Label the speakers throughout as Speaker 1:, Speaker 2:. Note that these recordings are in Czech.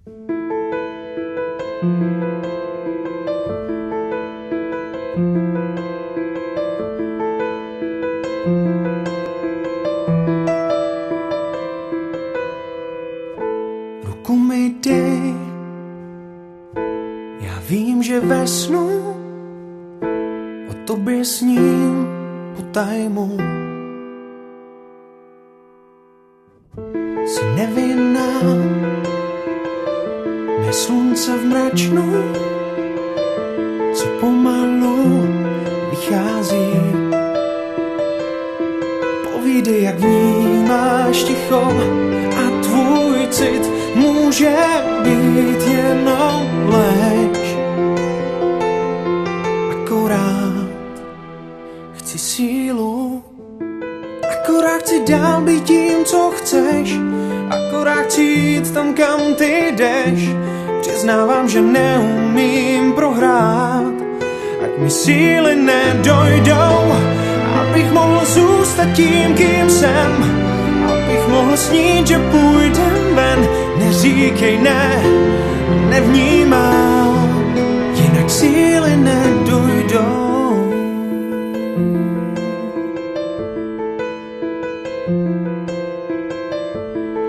Speaker 1: Ruku mi dej, já vím, že ve snu o tobě sním potajmu. Jsi nevinná, mé slunce v mračnu, co pomalu vychází. Povídej, jak vnímáš ticho a tvůj cit může být jenom lež. Akorát chci sílu, akorát chci dál být tím, co chceš, akorát chci jít tam, kam ty jdeš. Přiznávám, že neumím prohrát, ať mi síly nedojdou, abych mohl zůstat tím, kým jsem, abych mohl snít, že půjdem ven. Neříkej ne, nevnímám, jinak síly nedojdou.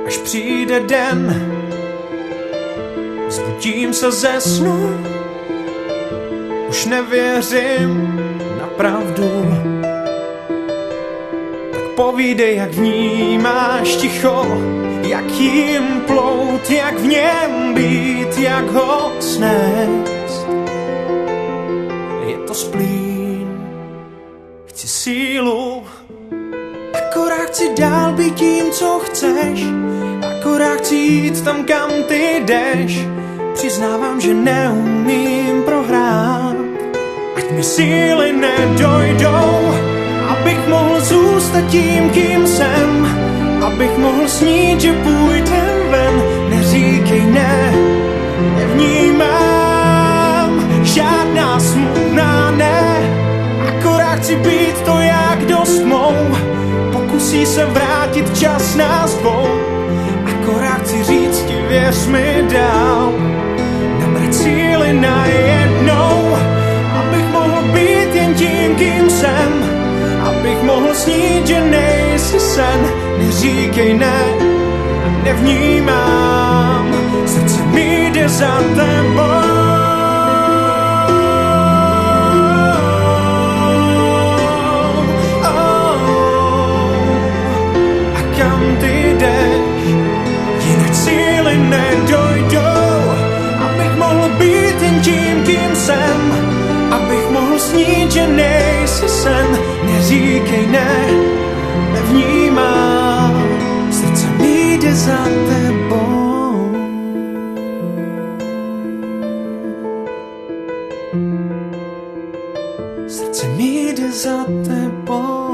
Speaker 1: Až přijde den, zbudím se ze snu, už nevěřím na pravdu. Tak povídej, jak vnímáš ticho, jak jim plout, jak v něm být, jak ho snést. Je to splín, chci sílu, akorát chci dál být tím, co chceš, akorát chci jít tam, kam ty jdeš. Přiznávám, že neumím prohrát, ať mi síly nedojdou, abych mohl zůstat tím, kým jsem, abych mohl snít, že půjdem ven. Neříkej ne, nevnímám žádná smutná ne, akorát chci být to, jak dost mou. Pokusí se vrátit čas nás dvou, akorát chci říct ti, věř mi dál. Nabrat síly najednou, abych mohl být jen tím, kým jsem, abych mohl snít, že nejsi sen. Neříkej ne, nevnímám, srdce mi jde za tebou. A kam ty jdeš, jinak síly nedojdou, abych mohl být jen tím, kým jsem, abych mohl snít, že nejsi sen. Neříkej ne, nevnímám, srdce mi jde za tebou. Srdce mi jde za tebou.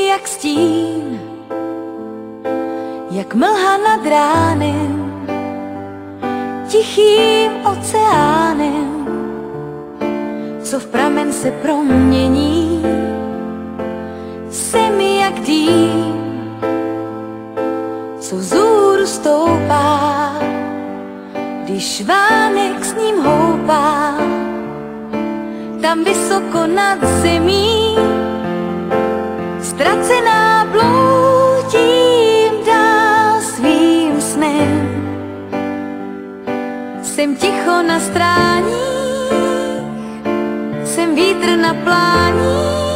Speaker 2: Jak stín, jak mlha nad ránem, tichým oceánem, co v pramen se promění. Jsi mi jak dým, co vzhůru stoupá, když vánek s ním houpá, tam vysoko nad zemí. Ztracená bloudím dál svým snem, jsem ticho na stráních, jsem vítr na pláních.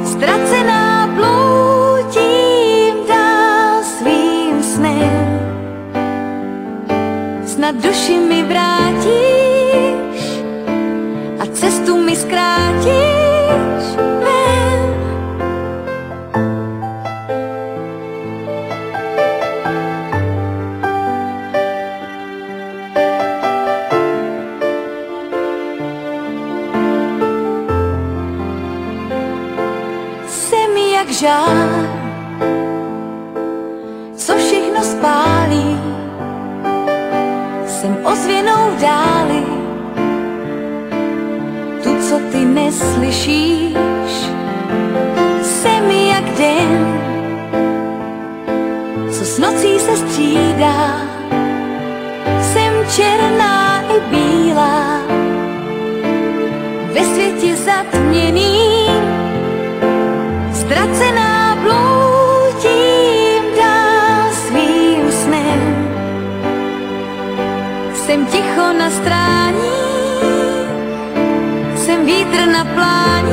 Speaker 2: Ztracená bloudím dál svým snem, snad duši mi vrátíš a cestu mi zkrátíš. rozpálí, jsem ozvěnou v dáli, tu, co ty neslyšíš, jsem jak den, co s nocí se střídá, jsem černá i bílá, ve světě zatměný, ztracená bloudím dál svým snem. Jsem ticho na strání, jsem vítr na plání,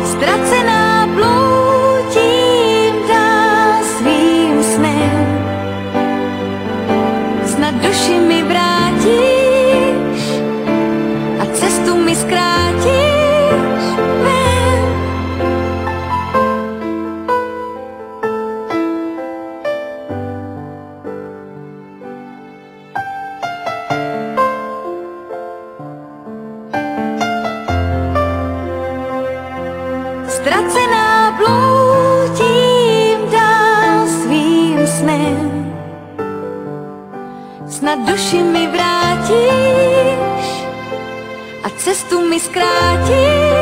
Speaker 2: ztracená bloudím dál svým snem. Snad duši mi vrátíš a cestu mi zkrátíš. Ztracená bloudím dál svým snem. Snad duši mi vrátíš a cestu mi zkrátíš.